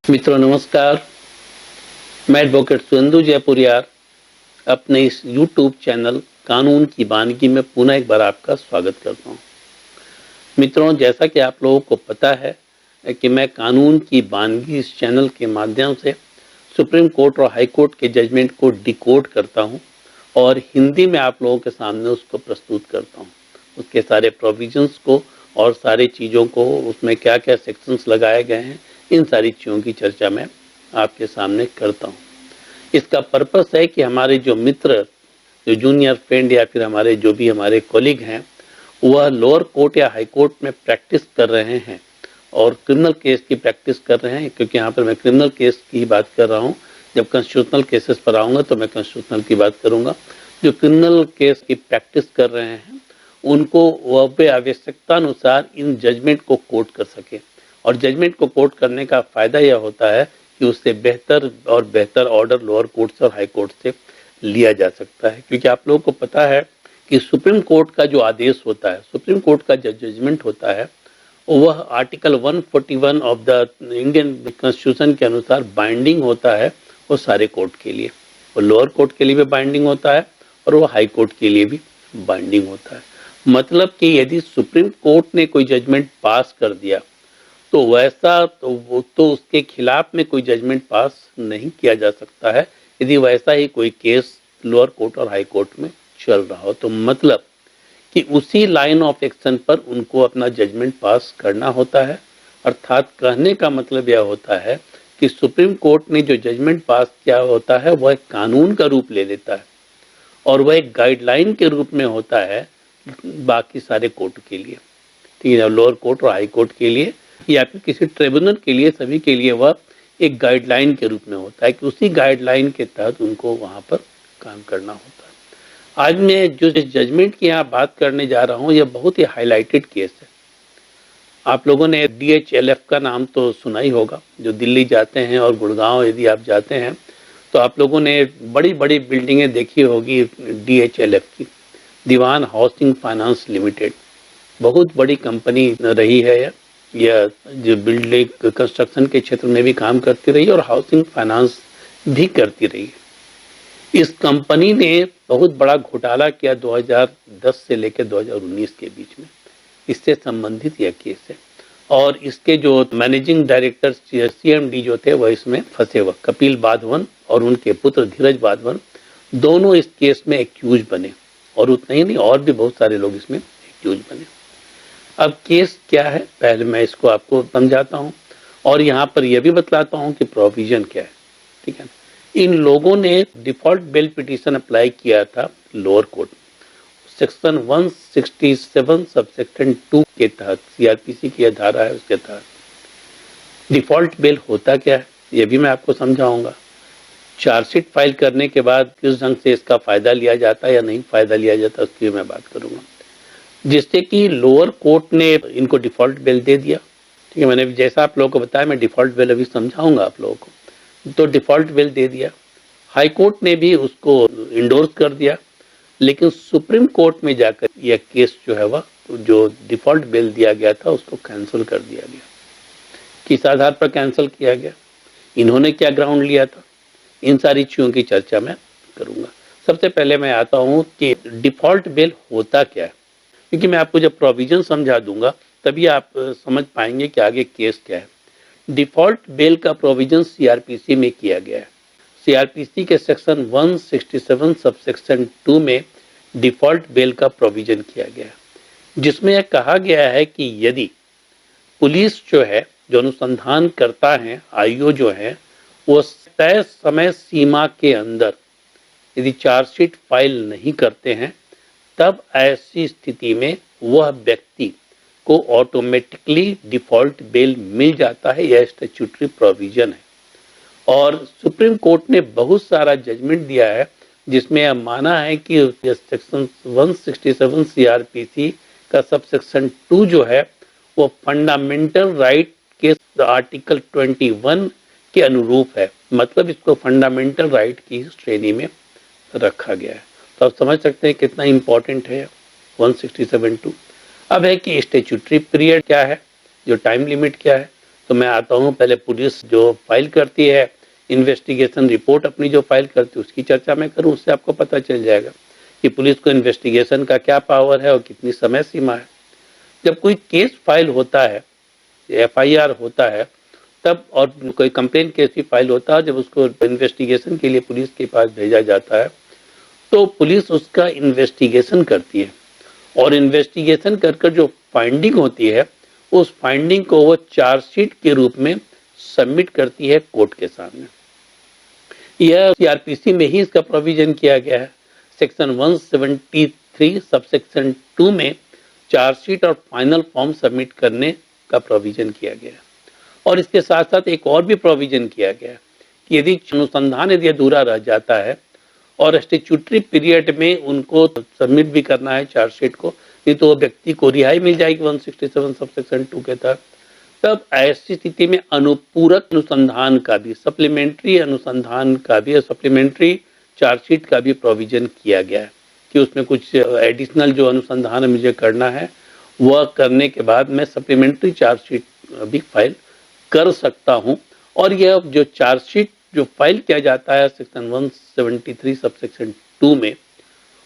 मित्रों नमस्कार। मैं एडवोकेट सुरेंदु जयपुरियार अपने इस YouTube चैनल कानून की वानगी में पुनः एक बार आपका स्वागत करता हूं। मित्रों, जैसा कि आप लोगों को पता है कि मैं कानून की वानगी इस चैनल के माध्यम से सुप्रीम कोर्ट और हाई कोर्ट के जजमेंट को डिकोड करता हूं और हिंदी में आप लोगों के सामने उसको प्रस्तुत करता हूं, उसके सारे प्रोविजंस को और सारी चीज़ों को, उसमें क्या क्या सेक्शंस लगाए गए हैं, इन सारी चीज़ों की चर्चा मैं आपके सामने करता हूं। इसका पर्पस है कि हमारे जो मित्र, जो जूनियर फ्रेंड या फिर हमारे कॉलीग हैं, वह लोअर कोर्ट या हाई कोर्ट में प्रैक्टिस कर रहे हैं और क्रिमिनल केस की प्रैक्टिस कर रहे हैं, क्योंकि यहाँ पर मैं क्रिमिनल केस की बात कर रहा हूँ। जब कॉन्स्टिट्यूशनल केसेस पर आऊँगा तो मैं कॉन्स्टिट्यूशनल की बात करूँगा। जो क्रिमिनल केस की प्रैक्टिस कर रहे हैं उनको वह पे आवश्यकता अनुसार इन जजमेंट को कोट कर सके, और जजमेंट को कोट करने का फायदा यह होता है कि उससे बेहतर और बेहतर ऑर्डर लोअर कोर्ट से और हाई कोर्ट से लिया जा सकता है। क्योंकि आप लोगों को पता है कि सुप्रीम कोर्ट का जो आदेश होता है, सुप्रीम कोर्ट का जो जजमेंट होता है, वह article 141 of the Indian constitution के अनुसार बाइंडिंग होता है। वो सारे कोर्ट के लिए, वो लोअर कोर्ट के लिए भी बाइंडिंग होता है और वो हाई कोर्ट के लिए भी बाइंडिंग होता है। मतलब कि यदि सुप्रीम कोर्ट ने कोई जजमेंट पास कर दिया तो उसके खिलाफ में कोई जजमेंट पास नहीं किया जा सकता है यदि वैसा ही कोई केस लोअर कोर्ट और हाई कोर्ट में चल रहा हो। तो मतलब कि उसी लाइन ऑफ एक्शन पर उनको अपना जजमेंट पास करना होता है। अर्थात कहने का मतलब यह होता है कि सुप्रीम कोर्ट ने जो जजमेंट पास किया होता है वह एक कानून का रूप ले लेता है और वह एक गाइडलाइन के रूप में होता है बाकी सारे कोर्ट के लिए, ठीक है, लोअर कोर्ट और हाई कोर्ट के लिए या फिर किसी ट्रिब्यूनल के लिए, सभी के लिए वह एक गाइडलाइन के रूप में होता है कि उसी गाइडलाइन के तहत उनको वहाँ पर काम करना होता है। आज मैं जो जजमेंट की यहाँ बात करने जा रहा हूँ, यह बहुत ही हाईलाइटेड केस है। आप लोगों ने DHLF का नाम तो सुना ही होगा। जो दिल्ली जाते हैं और गुड़गांव यदि आप जाते हैं तो आप लोगों ने बड़ी बड़ी बिल्डिंगें देखी होगी DHLF की, दीवान हाउसिंग फाइनेंस लिमिटेड। बहुत बड़ी कंपनी रही है यह जो बिल्डिंग कंस्ट्रक्शन के क्षेत्र में भी काम करती रही और हाउसिंग फाइनेंस भी करती रही। इस कंपनी ने बहुत बड़ा घोटाला किया 2010 से लेकर 2019 के बीच में। इससे संबंधित यह केस है और इसके जो मैनेजिंग डायरेक्टर CMD जो थे वह इसमें फंसे हुए, कपिल वाधवन और उनके पुत्र धीरज वाधवन, दोनों इस केस में एक्यूज बने और उतना ही नहीं, और भी बहुत सारे लोग इसमें एक्यूज बने। अब केस क्या है, पहले मैं इसको आपको समझाता हूं और यहाँ पर यह भी बतलाता हूं कि प्रोविजन क्या है, ठीक है। इन लोगों ने डिफॉल्ट बेल पिटीशन अप्लाई किया था लोअर कोर्ट में, सेक्शन 167 सबसेक्शन 2 के तहत, CRPC की धारा है उसके तहत। डिफॉल्ट बेल होता क्या है यह भी मैं आपको समझाऊंगा। चार्जशीट फाइल करने के बाद किस ढंग से इसका फायदा लिया जाता है या नहीं फायदा लिया जाता, उसकी मैं बात करूंगा। जिससे कि लोअर कोर्ट ने इनको डिफॉल्ट बेल दे दिया, ठीक है। मैंने जैसा आप लोगों को बताया, मैं डिफॉल्ट बेल अभी समझाऊंगा आप लोगों को। तो डिफॉल्ट बेल दे दिया, हाई कोर्ट ने भी उसको इंडोर्स कर दिया, लेकिन सुप्रीम कोर्ट में जाकर यह केस जो है वह जो डिफॉल्ट बेल दिया गया था उसको कैंसिल कर दिया गया। किस आधार पर कैंसिल किया गया, इन्होंने क्या ग्राउंड लिया था, इन सारी चीज़ों की चर्चा मैं करूंगा। सबसे पहले मैं आता हूं कि डिफॉल्ट बेल होता क्या है, क्योंकि मैं आपको जब प्रोविजन समझा दूंगा तभी आप समझ पाएंगे कि आगे केस क्या है। डिफॉल्ट बेल का प्रोविजन CRPC में किया गया है। CRPC के सेक्शन 167 सबसेक्शन 2 में डिफॉल्ट बेल का प्रोविजन किया गया है, जिसमें यह कहा गया है कि यदि पुलिस जो है, जो अनुसंधान करता है, IO जो है, वो तय समय सीमा के अंदर यदि चार्जशीट फाइल नहीं करते हैं, तब ऐसी स्थिति में वह व्यक्ति को ऑटोमेटिकली डिफॉल्ट बेल मिल जाता है। यह स्टैट्यूटरी प्रोविजन है और सुप्रीम कोर्ट ने बहुत सारा जजमेंट दिया है जिसमें यह माना है कि सेक्शन 167 CRPC का सबसेक्शन 2 जो है वो फंडामेंटल राइट के आर्टिकल 21 के अनुरूप है। मतलब इसको फंडामेंटल राइट की श्रेणी में रखा गया है। तो आप समझ सकते हैं कितना इंपॉर्टेंट है 167(2). अब है कि स्टैट्यूटरी पीरियड क्या है, जो टाइम लिमिट क्या है। तो तो मैं आता हूँ, पहले पुलिस जो फाइल करती है, इन्वेस्टिगेशन रिपोर्ट अपनी जो फाइल करती है उसकी चर्चा मैं करूँ, उससे आपको पता चल जाएगा कि पुलिस को इन्वेस्टिगेशन का क्या पावर है और कितनी समय सीमा है। जब कोई केस फाइल होता है, एफआईआर होता है, तब और कोई कंप्लेन केस भी फाइल होता है, जब उसको इन्वेस्टिगेशन के लिए पुलिस के पास भेजा जाता है तो पुलिस उसका इन्वेस्टिगेशन करती है और इन्वेस्टिगेशन कर जो फाइंडिंग होती है उस फाइंडिंग को वो चार्जशीट के रूप में सबमिट करती है कोर्ट के सामने। यह सीआरपीसी में ही इसका प्रोविजन किया गया है। सेक्शन 173 सबसेक्शन 2 में चार्जशीट और फाइनल फॉर्म सबमिट करने का प्रोविजन किया गया है। और इसके साथ साथ एक और भी प्रोविजन किया गया है कि यदि अनुसंधान यदि अधूरा रह जाता है और स्टैट्यूटरी पीरियड में उनको सबमिट भी करना है चार्जशीट को, नहीं तो व्यक्ति को रिहाई मिल जाएगी 167 सबसेक्शन 2 के तहत। तब ऐसी स्थिति में अनुपूरक अनुसंधान का भी, सप्लीमेंट्री अनुसंधान का भी, सप्लीमेंट्री चार्जशीट का भी प्रोविजन किया गया है कि उसमें कुछ एडिशनल जो अनुसंधान मुझे करना है वह करने के बाद मैं सप्लीमेंट्री चार्जशीट भी फाइल कर सकता हूं। और यह जो चार्जशीट जो फाइल किया जाता है सेक्शन 173 सबसेक्शन 2 में,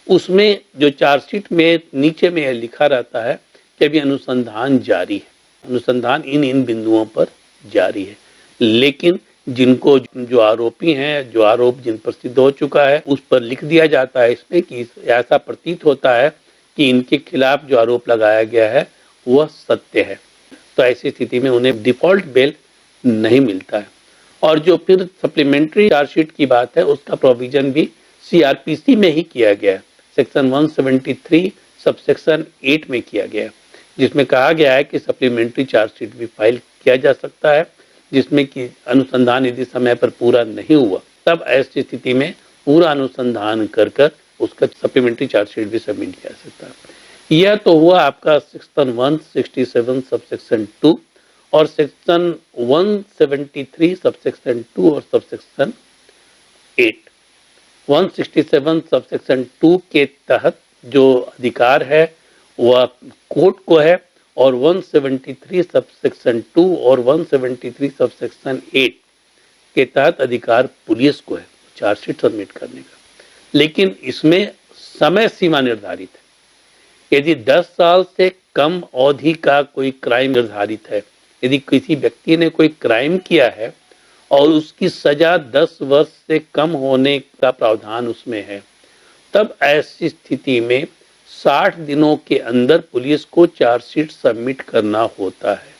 उसमें जो चार्जशीट में नीचे में यह लिखा रहता है कि अभी अनुसंधान जारी है, अनुसंधान इन बिंदुओं पर जारी है। लेकिन जिनको जो आरोपी हैं, जो आरोप जिन पर सिद्ध हो चुका है, उस पर लिख दिया जाता है इसमें कि ऐसा प्रतीत होता है कि इनके खिलाफ जो आरोप लगाया गया है वह सत्य है। तो ऐसी स्थिति में उन्हें डिफॉल्ट बेल नहीं मिलता है। और जो फिर सप्लीमेंट्री चार्जशीट की बात है उसका प्रोविजन भी सीआरपीसी में ही किया गया है, सेक्शन 173 सबसेक्शन 8 में किया गया है, जिसमें कहा गया है कि सप्लीमेंट्री चार्जशीट भी फाइल किया जा सकता है जिसमें कि अनुसंधान यदि समय पर पूरा नहीं हुआ तब ऐसी स्थिति में पूरा अनुसंधान कर उसका सप्लीमेंट्री चार्जशीट भी सबमिट किया जा सकता है। यह तो हुआ आपका सेक्शन 167 सबसेक्शन 2 और सेक्शन 173 सबसेक्शन 2 और सबसेक्शन 8। 167 सबसेक्शन 2 के तहत जो अधिकार है वह कोर्ट को है और 173 सबसेक्शन 2 और 173 सबसेक्शन 8 के तहत अधिकार पुलिस को है चार्जशीट सबमिट करने का। लेकिन इसमें समय सीमा निर्धारित है। यदि 10 साल से कम अवधि का कोई क्राइम निर्धारित है, यदि किसी व्यक्ति ने कोई क्राइम किया है और उसकी सजा 10 वर्ष से कम होने का प्रावधान उसमें है, तब ऐसी स्थिति में 60 दिनों के अंदर पुलिस को चार्जशीट सबमिट करना होता है।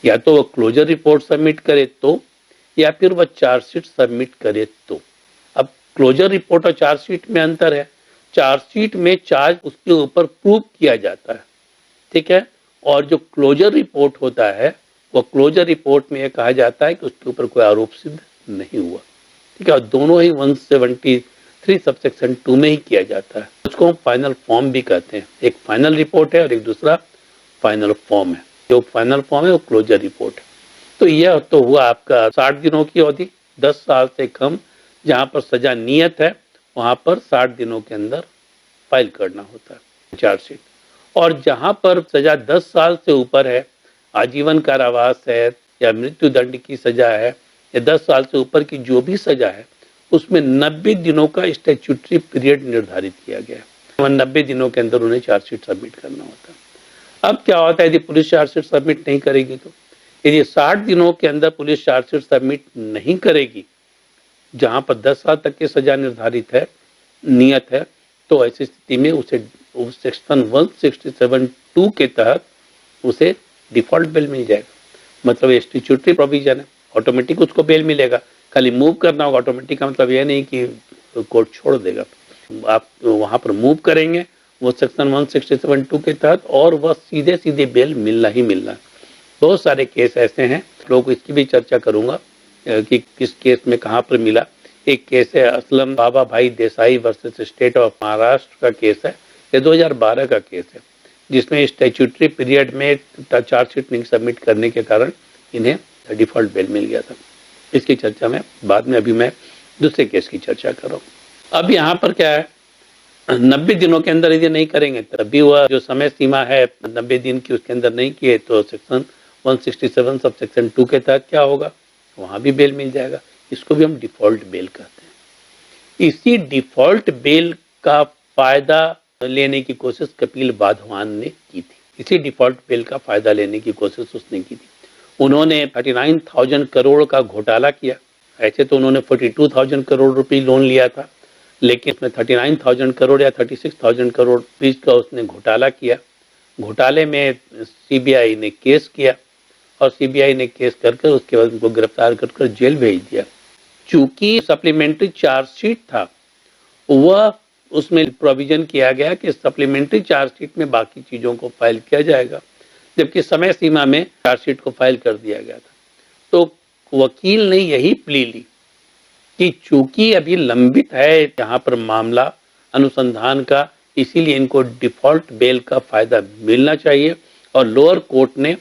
या तो वह क्लोजर रिपोर्ट सबमिट करे तो, या फिर वह चार्जशीट सबमिट करे तो। अब क्लोजर रिपोर्ट और चार्जशीट में अंतर है। चार्जशीट में चार्ज उसके ऊपर प्रूव किया जाता है, ठीक है, और जो क्लोजर रिपोर्ट होता है वह क्लोजर रिपोर्ट में यह कहा जाता है कि उसके ऊपर कोई आरोप सिद्ध नहीं हुआ, ठीक है। और दोनों ही 173 सबसेक्शन 2 में ही किया जाता है। उसको हम फाइनल फॉर्म भी कहते हैं। एक फाइनल रिपोर्ट है और एक दूसरा फाइनल फॉर्म है। जो फाइनल फॉर्म है वो क्लोजर रिपोर्ट है। तो यह तो हुआ आपका 60 दिनों की अवधि, 10 साल से कम जहां पर सजा नियत है वहां पर 60 दिनों के अंदर फाइल करना होता है चार्जशीट। और जहां पर सजा 10 साल से ऊपर है, आजीवन कारावास है या मृत्यु दंड की सजा है या 10 साल से ऊपर की जो भी सजा है, उसमें 90 दिनों का स्टैट्यूटरी पीरियड निर्धारित किया गया है। 90 दिनों के अंदर उन्हें चार्जशीट सबमिट करना होता है। अब क्या होता है यदि पुलिस चार्जशीट सबमिट नहीं करेगी तो? यदि 60 दिनों के अंदर पुलिस चार्जशीट सबमिट नहीं करेगी, जहां पर 10 साल तक की सजा निर्धारित है, नियत है, तो ऐसी स्थिति में उसे सेक्शन 167(2) के तहत उसे डिफॉल्ट बेल मिल जाएगा। मतलब स्टैट्यूटरी प्रोविजन है, ऑटोमेटिक उसको बेल मिलेगा। खाली मूव करना होगा। ऑटोमेटिक का मतलब यह नहीं कि कोर्ट छोड़ देगा, आप वहां पर मूव करेंगे वो सेक्शन 167(2) के तहत और वह सीधे सीधे बेल मिलना ही मिलना। बहुत सारे केस ऐसे हैं, लोग इसकी भी चर्चा करूंगा कि किस केस में कहां पर मिला। एक केस है असलम बाबा भाई Desai versus state of Maharashtra का केस है। ये 2012 का केस है जिसमें स्टैट्यूटरी पीरियड में चार्जशीट नहीं सबमिट करने के कारण इन्हें डिफॉल्ट बेल मिल गया था। इसकी चर्चा में बाद में, अभी मैं दूसरे केस की चर्चा कर रहा हूँ। अब यहाँ पर क्या है, 90 दिनों के अंदर यदि नहीं करेंगे तब भी वह जो समय सीमा है 90 दिन की उसके अंदर नहीं किए तो सेक्शन 167 सब सेक्शन 2 के तहत क्या होगा, वहां भी बेल मिल जाएगा। इसको भी हम डिफॉल्ट बेल कहते हैं। इसी डिफॉल्ट बेल का फायदा लेने की कोशिश कपिल वाधवान ने की थी। इसी डिफॉल्ट बेल का फायदा लेने की कोशिश उसने की थी। उन्होंने 39,000 करोड़ का घोटाला किया। ऐसे तो उन्होंने 42,000 करोड़ रुपए लोन लिया था, लेकिन उसमें 39,000 करोड़ या 36,000 करोड़ रुपीज का उसने घोटाला किया। घोटाले में सीबीआई ने केस किया और सीबीआई ने केस करके उसके बाद उनको गिरफ्तार कर जेल भेज दिया। चूंकि सप्लीमेंट्री चार्जशीट था, वह उसमें प्रोविजन किया गया कि सप्लीमेंट्री चार्जशीट में बाकी चीजों को फाइल किया जाएगा, जबकि समय सीमा में चार्जशीट को फाइल कर दिया गया था। तो वकील ने यही प्ली ली कि चूंकि अभी लंबित है यहाँ पर मामला अनुसंधान का, इसीलिए इनको डिफॉल्ट बेल का फायदा मिलना चाहिए, और लोअर कोर्ट ने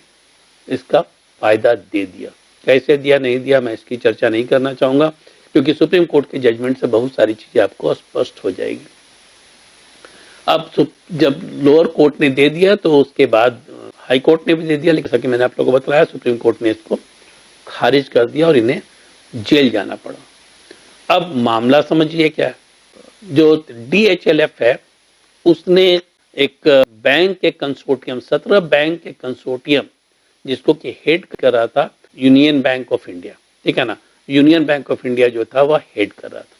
इसका फायदा दे दिया। कैसे दिया नहीं दिया मैं इसकी चर्चा नहीं करना चाहूंगा, क्योंकि सुप्रीम कोर्ट के जजमेंट से बहुत सारी चीजें आपको स्पष्ट हो जाएगी। अब जब लोअर कोर्ट ने दे दिया तो उसके बाद हाई कोर्ट ने भी दे दिया, लेकिन जैसा कि मैंने आप लोगों को बताया सुप्रीम कोर्ट ने इसको खारिज कर दिया और इन्हें जेल जाना पड़ा। अब मामला समझिए क्या है। जो DHLF है उसने एक बैंक के कंसोर्टियम, 17 बैंक के कंसोर्टियम, जिसको कि हेड कर रहा था यूनियन बैंक ऑफ इंडिया, ठीक है ना। यूनियन बैंक ऑफ इंडिया जो था वह हेड कर रहा था,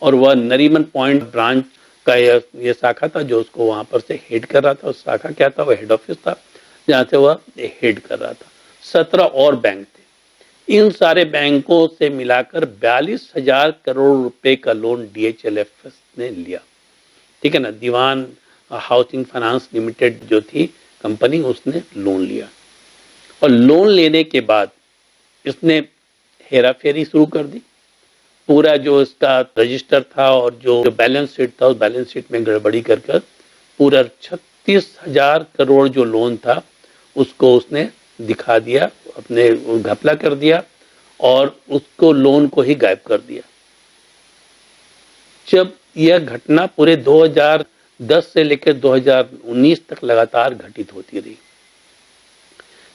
और वह नरीमन पॉइंट ब्रांच का ये शाखा था जो उसको वहां पर से हेड कर रहा था। उस शाखा क्या था, वह हेड ऑफिस था जहां से वह हेड कर रहा था। 17 और बैंक थे। इन सारे बैंकों से मिलाकर 42,000 करोड़ रुपए का लोन DHLF ने लिया, ठीक है ना। दीवान हाउसिंग फाइनेंस लिमिटेड जो थी कंपनी, उसने लोन लिया, और लोन लेने के बाद इसने हेरा फेरी शुरू कर दी। पूरा जो इसका रजिस्टर था और जो बैलेंस शीट था, उस बैलेंस शीट में गड़बड़ी कर पूरा 36,000 करोड़ जो लोन था उसको उसने दिखा दिया, अपने घपला कर दिया, और उसको लोन को ही गायब कर दिया। जब यह घटना पूरे 2010 से लेकर 2019 तक लगातार घटित होती रही।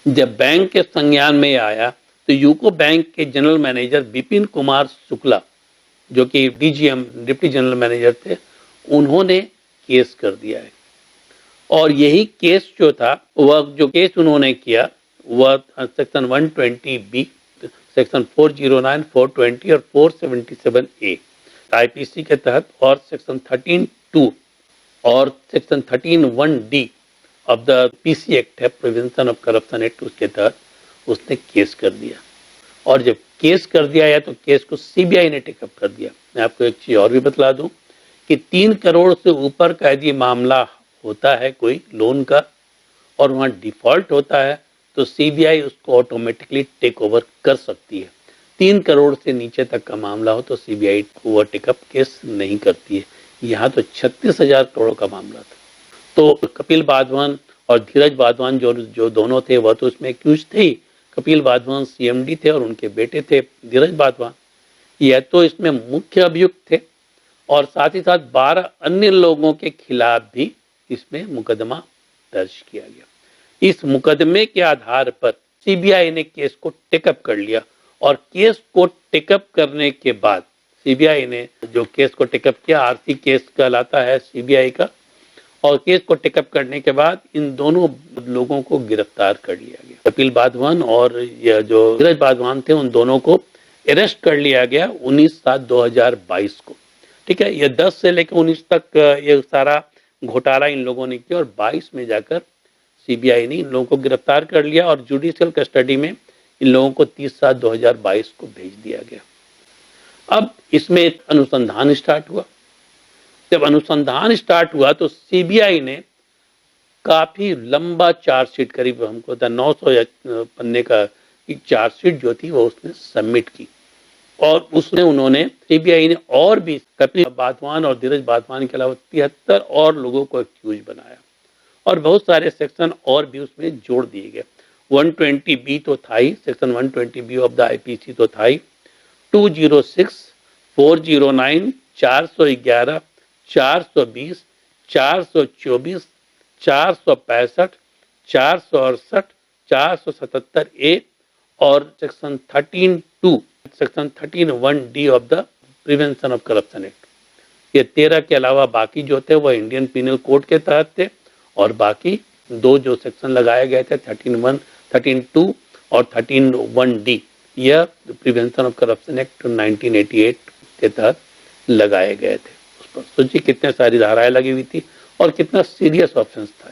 जब बैंक के संज्ञान में आया तो यूको बैंक के जनरल मैनेजर विपिन कुमार शुक्ला, जो कि DGM डिप्टी जनरल मैनेजर थे, उन्होंने केस कर दिया है। और यही केस जो था, वह जो केस उन्होंने किया वह सेक्शन 120B, सेक्शन 409, 420 और 477A IPC के तहत, और सेक्शन 13(2) और section 13(1)D of the PC act है, प्रिवेंशन ऑफ करप्शन एक्ट, उसके तहत उसने केस कर दिया। और जब केस कर दिया है तो केस को CBI ने टेकअप कर दिया। मैं आपको एक चीज और भी बतला दूं कि 3 करोड़ से ऊपर का यदि मामला होता है कोई लोन का और वहां डिफॉल्ट होता है तो CBI उसको ऑटोमेटिकली टेक ओवर कर सकती है। 3 करोड़ से नीचे तक का मामला हो तो CBI को वो टेकअप केस नहीं करती है। यहाँ तो 36,000 करोड़ का मामला था। तो कपिल वाधवान और धीरज वाधवान जो दोनों थे वह तो इसमें एक्यूज थे। कपिल वाधवान CMD थे और उनके बेटे थे धीरज वाधवान, यह तो इसमें मुख्य अभियुक्त थे, और साथ ही साथ 12 अन्य लोगों के खिलाफ भी इसमें मुकदमा दर्ज किया गया। इस मुकदमे के आधार पर CBI ने केस को टेकअप कर लिया, और केस को टेकअप करने के बाद CBI ने जो केस को टेकअप किया, RC केस कहलाता है CBI का, और केस को टेकअप करने के बाद इन दोनों लोगों को गिरफ्तार कर लिया गया। कपिल वाधवान और यह जो धीरज वाधवान थे, उन दोनों को अरेस्ट कर लिया गया 19/7/2022 को, ठीक है। ये 10 से लेकर 19 तक ये सारा घोटाला इन लोगों ने किया, और 22 में जाकर CBI ने इन लोगों को गिरफ्तार कर लिया, और जुडिशियल कस्टडी में इन लोगों को 30/7/2022 को भेज दिया गया। अब इसमें अनुसंधान स्टार्ट हुआ। जब अनुसंधान स्टार्ट हुआ तो CBI ने काफी लंबा चार्जशीट, करीब हमको 900 पन्ने का चार्जशीट जो थी वो उसने सबमिट की, और उसने उन्होंने CBI ने और भी कपिल वाधवान और धीरज वाधवान के अलावा 73 और लोगों को एक्यूज बनाया, और बहुत सारे सेक्शन और भी उसमें जोड़ दिए गए। 120B तो था ही, section 120B of the IPC तो था ही, 206, 409, 411, 420, 424, 465, 468, 477 ए और section 13(2), section 13(1)(d) of the prevention of corruption act. ये 13 के अलावा बाकी जो थे वो इंडियन पिनल कोड के तहत थे, और बाकी दो जो सेक्शन लगाए गए थे 13(1), 13(2) और 13(1)(d), यह प्रिवेंशन ऑफ करप्शन एक्ट 1988 के तहत लगाए गए थे। उस पर सोचिए कितने सारी धाराएं लगी हुई थी और कितना सीरियस ऑफेंस था।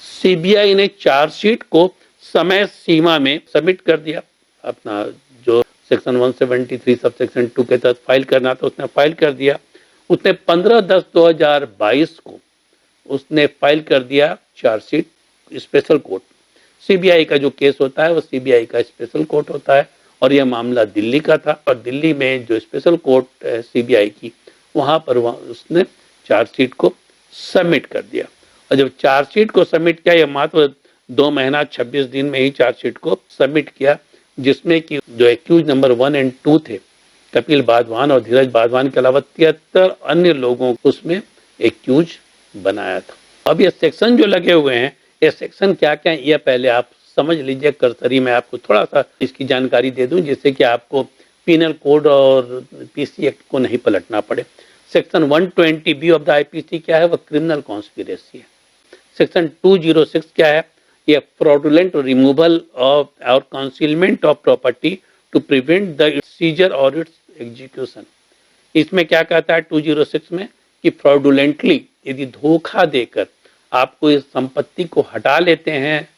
सीबीआई ने चार्जशीट को समय सीमा में सबमिट कर दिया। अपना जो सेक्शन 173 सब सेक्शन 2 के तहत फाइल करना था उसने फाइल कर दिया। उसने 15/10/2022 को उसने फाइल कर दिया चार्जशीट स्पेशल कोर्ट। सीबीआई का जो केस होता है वो सीबीआई का स्पेशल कोर्ट होता है, और यह मामला दिल्ली का था, और दिल्ली में जो स्पेशल कोर्ट है सीबीआई की, वहां पर उसने चार्जशीट को सबमिट कर दिया। और जब चार्जशीट को सबमिट किया, यह मात्र 2 महीना 26 दिन में ही चार्जशीट को सबमिट किया, जिसमें कि जो एक्यूज नंबर 1 और 2 थे, कपिल बादवान और धीरज बादवान के अलावा 73 अन्य लोगों को उसमें एक्यूज बनाया था। अब ये सेक्शन जो लगे हुए हैं, ये सेक्शन क्या क्या है, यह पहले आप समझ लीजिए। करसरी में आपको थोड़ा सा इसकी जानकारी दे दूं, जिससे कि आपको पिनल कोड और पीसी एक्ट को नहीं पलटना पड़े। Section 120B of the IPC क्या है, वह क्रिमिनल कॉन्स्पिरेसी है। सेक्शन 206 क्या है, यह फ्रॉडुलेंट रिमूवल ऑफ और concealment of property to prevent the seizure और इट्स एग्जीक्यूशन। इसमें क्या कहता है 206 में कि फ्रॉडुलेंटली यदि धोखा देकर आपको इस संपत्ति को हटा लेते हैं,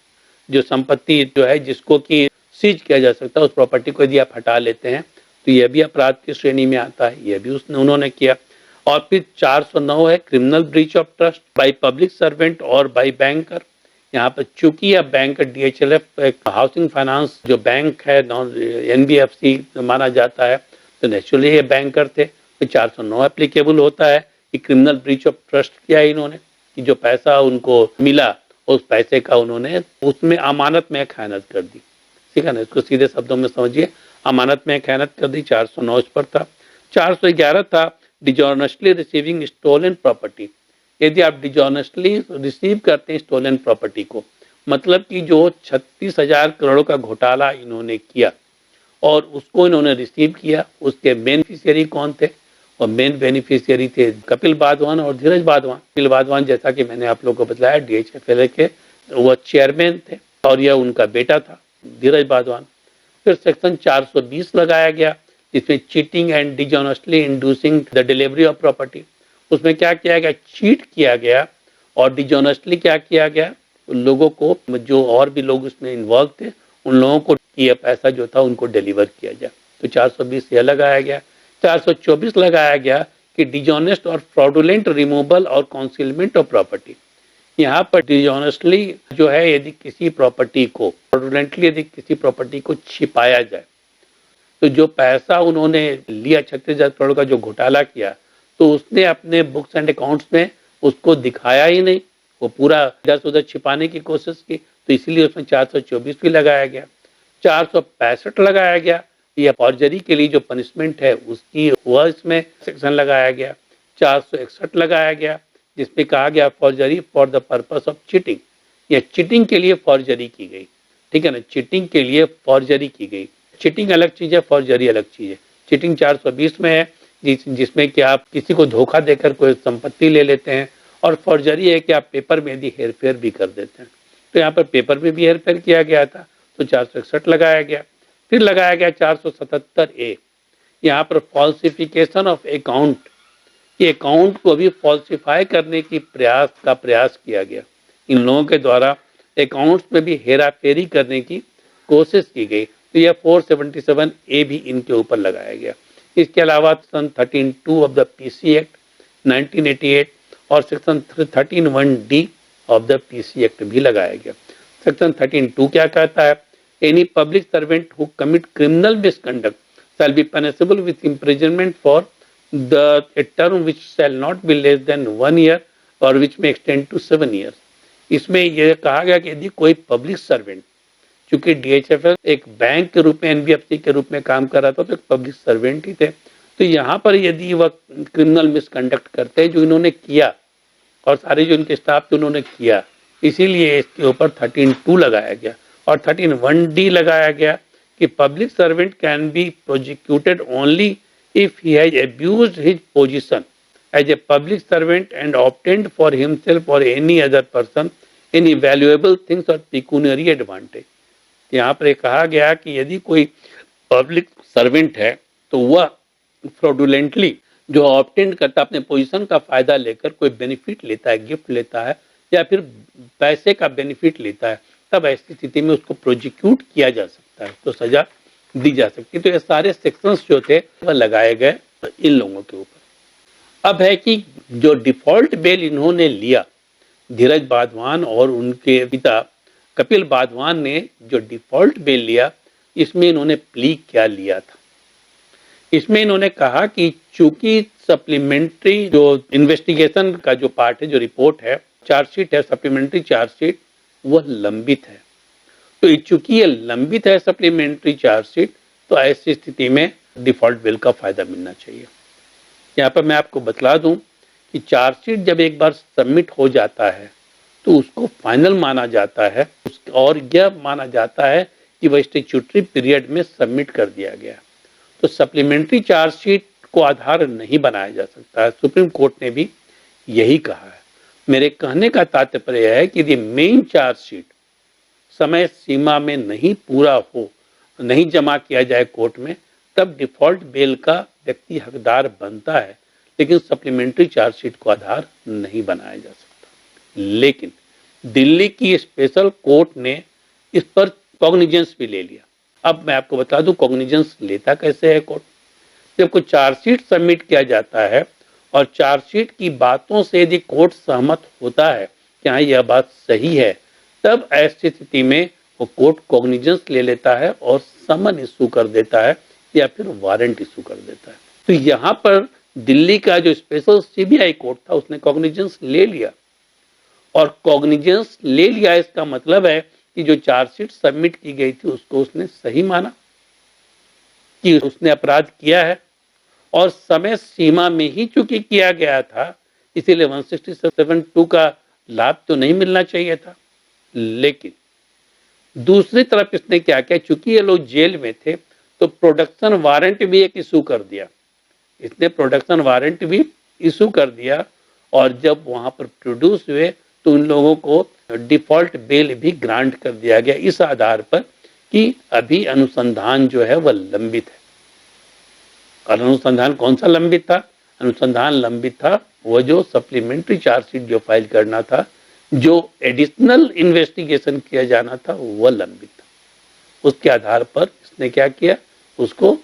जो संपत्ति जो है जिसको कि सीज किया जा सकता है, उस प्रॉपर्टी को यदि आप हटा लेते हैं तो यह भी अपराध की श्रेणी में आता है। यह भी उन्होंने किया। और फिर 409 है criminal breach of trust by public servant और बाय बैंकर। यहाँ पर चूंकि यह बैंक डीएचएलएफ एक हाउसिंग फाइनेंस जो बैंक है, एनबीएफसी माना जाता है, तो नेचुरली ये बैंकर थे, तो 409 एप्लीकेबल होता है कि क्रिमिनल ब्रीच ऑफ ट्रस्ट किया है इन्होंने, कि जो पैसा उनको मिला उस पैसे का उन्होंने उसमें अमानत में खयानत कर दी। ठीक है ना, इसको सीधे शब्दों में समझिए, अमानत में खयानत कर दी। 409 इस पर था। 411 था डिजॉनेस्टली रिसीविंग स्टोलन प्रॉपर्टी। यदि आप डिजॉनेस्टली रिसीव करते हैं स्टोलन प्रॉपर्टी को, मतलब कि जो 36,000 करोड़ का घोटाला इन्होंने किया और उसको इन्होंने रिसीव किया, उसके बेनिफिशियरी कौन थे, और मेन बेनिफिशियरी थे कपिल बादवान और धीरज बादवान। कपिल बादवान जैसा कि मैंने आप लोगों को बताया डीएचएफएल के वो चेयरमैन थे, और यह उनका बेटा था धीरज बादवान। फिर सेक्शन 420 लगाया गया, जिसमें cheating and dishonestly inducing the delivery of property. उसमें क्या किया गया, चीट किया गया और डिजॉनेस्टली क्या किया गया, उन लोगों को, जो और भी लोग उसमें इन्वॉल्व थे, उन लोगों को यह पैसा जो था उनको डिलीवर किया जाए। तो 420 यह लगाया गया। 424 लगाया गया कि डिजॉनेस्ट और फ्रॉडुलेंट रिमूवल और कंसीलमेंट ऑफ प्रॉपर्टी। यहाँ पर डिजॉनेस्टली जो है, यदि किसी प्रॉपर्टी को, फ्रॉडुलेंटली यदि किसी प्रॉपर्टी को छिपाया जाए, तो जो पैसा उन्होंने लिया 36,000 करोड़ का जो घोटाला किया, तो उसने अपने बुक्स एंड अकाउंट्स में उसको दिखाया ही नहीं, वो पूरा इधर उधर छिपाने की कोशिश की, तो इसलिए उसमें 424 भी लगाया गया। 465 लगाया गया, यह फॉर्जरी के लिए जो पनिशमेंट है उसकी वह इसमें सेक्शन लगाया गया। 461 लगाया गया, जिसमें कहा गया forgery for the purpose of cheating. यह चीटिंग के लिए फॉर्जरी की गई। ठीक है ना, चीटिंग के लिए फॉर्जरी की गई। चीटिंग अलग चीज है, फॉर्जरी अलग चीज है। चीटिंग 420 में है, जिसमें कि आप किसी को धोखा देकर कोई संपत्ति ले लेते हैं, और फॉर्जरी है कि आप पेपर में भी हेरफेर भी कर देते हैं। तो यहाँ पर पेपर में भी हेरफेर किया गया था, तो 461 लगाया गया। फिर लगाया गया 477A, यहाँ पर फॉल्सिफिकेशन ऑफ अकाउंट। ये अकाउंट को भी फॉल्सिफाई करने की प्रयास किया गया। इन लोगों के द्वारा अकाउंट्स में भी हेरा फेरी करने की कोशिश की गई, तो यह 477A भी इनके ऊपर लगाया गया। इसके अलावा section 13(2) of the PC act 1988 और section 13(1)(d) of the PC act भी लगाया गया। सेक्शन 13(2) क्या कहता है, any public servant who commit criminal misconduct shall be punishable with imprisonment for a term which shall not be less than 1 year or which may extend to 7 years। इसमें यह कहा गया कि यदि कोई पब्लिक सर्वेंट, चूंकि डीएचएफएल एक bank के रूप में, एनबीएफसी के रूप में काम कर रहा था, तो एक पब्लिक सर्वेंट ही थे, तो यहाँ पर यदि वह क्रिमिनल मिसकंडक्ट करते हैं जो इन्होंने किया, और सारे जो इनके स्टाफ थे उन्होंने किया, इसीलिए इसके ऊपर 13(2) लगाया गया। और 13(1)(d) लगाया गया कि public servant can be prosecuted only if he has abused his position as a public servant and obtained for himself or any other person any valuable things or pecuniary advantage। यहाँ पर कहा गया कि यदि कोई पब्लिक सर्वेंट है तो वह फ्रॉडुलेंटली जो ऑब्टेन करता अपने पोजीशन का फायदा लेकर कोई बेनिफिट लेता है, गिफ्ट लेता है या फिर पैसे का बेनिफिट लेता है, तब ऐसी स्थिति में उसको प्रोसिक्यूट किया जा सकता है, तो सजा दी जा सकती है। तो ये सारे सेक्शंस जो थे वह लगाए गए इन लोगों के ऊपर। अब है कि जो डिफॉल्ट बेल इन्होंने लिया, धीरज बाधवान और उनके पिता कपिल बाधवान ने जो डिफॉल्ट बेल लिया, इसमें इन्होंने प्ली क्या लिया था? इसमें इन्होंने कहा कि चूंकि सप्लीमेंट्री जो इन्वेस्टिगेशन का जो पार्ट है, जो रिपोर्ट है, चार्जशीट है, सप्लीमेंट्री चार्जशीट, वह लंबित है। तो चूंकि ये लंबित है सप्लीमेंट्री चार्जशीट, तो ऐसी स्थिति में डिफॉल्ट बेल का फायदा मिलना चाहिए। यहाँ पर मैं आपको बतला दूं कि चार्जशीट जब एक बार सबमिट हो जाता है तो उसको फाइनल माना जाता है और यह माना जाता है कि वह स्टैट्यूटरी पीरियड में सबमिट कर दिया गया। तो सप्लीमेंट्री चार्जशीट को आधार नहीं बनाया जा सकता है। सुप्रीम कोर्ट ने भी यही कहा है। मेरे कहने का तात्पर्य है कि यदि मेन चार्जशीट समय सीमा में नहीं पूरा हो, नहीं जमा किया जाए कोर्ट में, तब डिफॉल्ट बेल का व्यक्ति हकदार बनता है, लेकिन सप्लीमेंट्री चार्जशीट को आधार नहीं बनाया जा सकता। लेकिन दिल्ली की स्पेशल कोर्ट ने इस पर कॉग्निजेंस भी ले लिया। अब मैं आपको बता दूं कॉग्निजेंस लेता कैसे है कोर्ट। जब कोई चार्जशीट सबमिट किया जाता है और चार्जशीट की बातों से यदि कोर्ट सहमत होता है कि हाँ यह बात सही है, तब ऐसी स्थिति में वो कोर्ट कॉग्निजेंस ले लेता है और समन इशू कर देता है या फिर वारंट इशू कर देता है। तो यहाँ पर दिल्ली का जो स्पेशल सीबीआई कोर्ट था उसने कॉग्निजेंस ले लिया, और कॉग्निजेंस ले लिया इसका मतलब है कि जो चार्जशीट सबमिट की गई थी उसको उसने सही माना कि उसने अपराध किया है, और समय सीमा में ही चूंकि किया गया था, इसीलिए 167(2) का लाभ तो नहीं मिलना चाहिए था। लेकिन दूसरी तरफ इसने क्या किया, चूंकि ये लोग जेल में थे तो प्रोडक्शन वारंट भी एक इशू कर दिया। इसने प्रोडक्शन वारंट भी इशू कर दिया, और जब वहां पर प्रोड्यूस हुए तो उन लोगों को डिफॉल्ट बेल भी ग्रांट कर दिया गया, इस आधार पर कि अभी अनुसंधान जो है वह लंबित है। और अनुसंधान कौन सा लंबित था? अनुसंधान लंबित था वह जो सप्लीमेंट्री चार्जशीट जो फाइल करना था, जो एडिशनल इन्वेस्टिगेशन किया जाना था, वह लंबित था। उसके आधार पर इसने क्या किया, उसको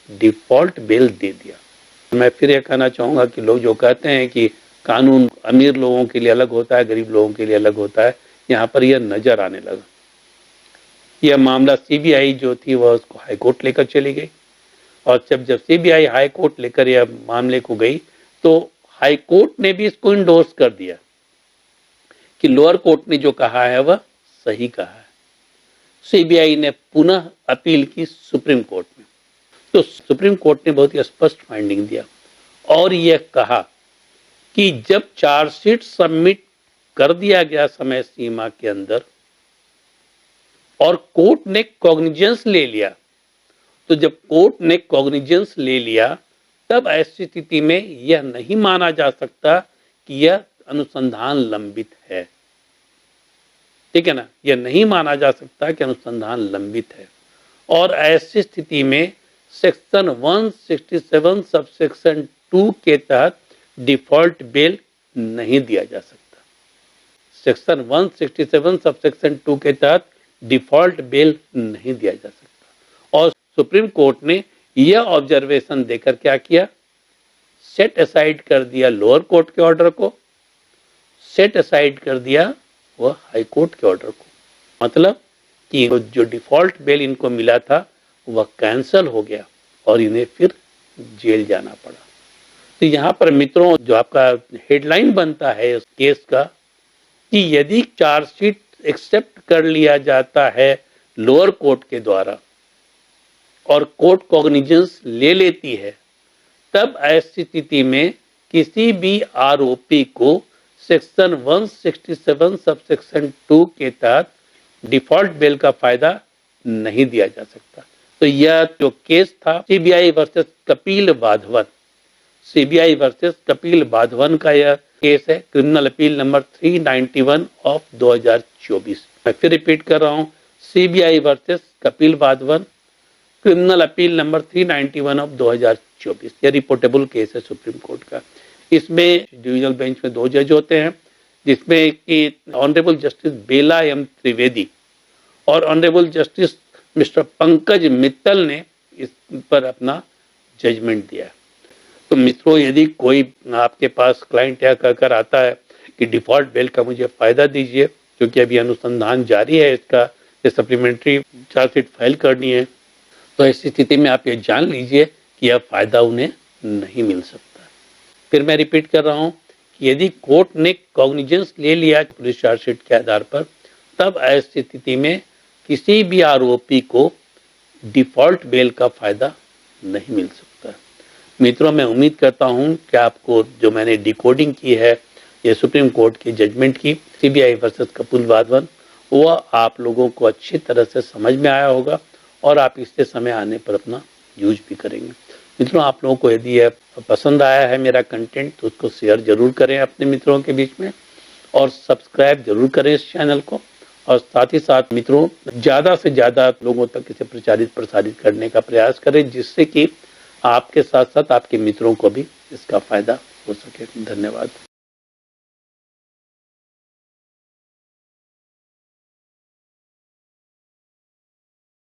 डिफॉल्ट बेल दे दिया। मैं फिर यह कहना चाहूंगा कि लोग जो कहते हैं कि कानून अमीर लोगों के लिए अलग होता है, गरीब लोगों के लिए अलग होता है, यहाँ पर यह नजर आने लगा। यह मामला सीबीआई जो थी वह उसको हाई कोर्ट लेकर चली गई, और जब सीबीआई हाई कोर्ट लेकर यह मामले को गई तो हाई कोर्ट ने भी इसको इंडोर्स कर दिया कि लोअर कोर्ट ने जो कहा है वह सही कहा है। सीबीआई ने पुनः अपील की सुप्रीम कोर्ट में, तो सुप्रीम कोर्ट ने बहुत ही स्पष्ट फाइंडिंग दिया और यह कहा कि जब चार्जशीट सबमिट कर दिया गया समय सीमा के अंदर और कोर्ट ने कॉग्निजेंस ले लिया, तो जब कोर्ट ने कॉग्निजेंस ले लिया तब ऐसी स्थिति में यह नहीं माना जा सकता कि यह अनुसंधान लंबित है। ठीक है ना, यह नहीं माना जा सकता कि अनुसंधान लंबित है, और ऐसी स्थिति में सेक्शन 167 सबसेक्शन 2 के तहत डिफॉल्ट बेल नहीं दिया जा सकता। सेक्शन 167 सबसेक्शन 2 के तहत डिफॉल्ट बेल नहीं दिया जा सकता। और सुप्रीम कोर्ट ने यह ऑब्जर्वेशन देकर क्या किया, सेट असाइड कर दिया लोअर कोर्ट के ऑर्डर को, सेट असाइड कर दिया वह हाई कोर्ट के ऑर्डर को। मतलब कि जो डिफॉल्ट बेल इनको मिला था वह कैंसिल हो गया और इन्हें फिर जेल जाना पड़ा। तो यहाँ पर मित्रों जो आपका हेडलाइन बनता है इस केस का कि यदि चार्जशीट एक्सेप्ट कर लिया जाता है लोअर कोर्ट के द्वारा और कोर्ट कॉग्निजेंस ले लेती है, तब ऐसी स्थिति में किसी भी आरोपी को सेक्शन 167 सबसेक्शन 2 के तहत डिफॉल्ट बेल का फायदा नहीं दिया जा सकता। तो यह जो केस था CBI versus Kapil Wadhawan, CBI versus Kapil Wadhawan का यह केस है, क्रिमिनल अपील नंबर 391 ऑफ 2024। मैं फिर रिपीट कर रहा हूं, CBI versus Kapil Wadhawan, criminal appeal number 391 of 2024। यह रिपोर्टेबल केस है सुप्रीम कोर्ट का। इसमें डिविजनल बेंच में 2 जज होते हैं, जिसमें कि ऑनरेबल जस्टिस बेला एम त्रिवेदी और honourable justice mister Pankaj Mittal ने इस पर अपना जजमेंट दिया। तो मित्रों, यदि कोई आपके पास क्लाइंट या कहकर आता है कि डिफॉल्ट बेल का मुझे फायदा दीजिए, क्योंकि अभी अनुसंधान जारी है, इसका ये सप्लीमेंट्री चार्जशीट फाइल करनी है, तो ऐसी स्थिति में आप ये जान लीजिए कि यह फायदा उन्हें नहीं मिल सकता। फिर मैं रिपीट कर रहा हूं कि यदि कोर्ट ने कॉग्निजेंस ले लिया पुलिस चार्जशीट के आधार पर, तब ऐसी स्थिति में किसी भी आरोपी को डिफॉल्ट बेल का फायदा नहीं मिल सकता। मित्रों, मैं उम्मीद करता हूं कि आपको जो मैंने डिकोडिंग की है ये सुप्रीम कोर्ट की जजमेंट की सीबीआई वर्सेस कपिल वाधवन, वह आप लोगों को अच्छी तरह से समझ में आया होगा और आप इससे समय आने पर अपना यूज भी करेंगे। मित्रों, आप लोगों को यदि यह पसंद आया है मेरा कंटेंट तो उसको शेयर जरूर करें अपने मित्रों के बीच में और सब्सक्राइब जरूर करें इस चैनल को। और साथ ही साथ मित्रों, ज़्यादा से ज़्यादा लोगों तक इसे प्रसारित करने का प्रयास करें, जिससे कि आपके साथ साथ आपके मित्रों को भी इसका फायदा हो सके। धन्यवाद।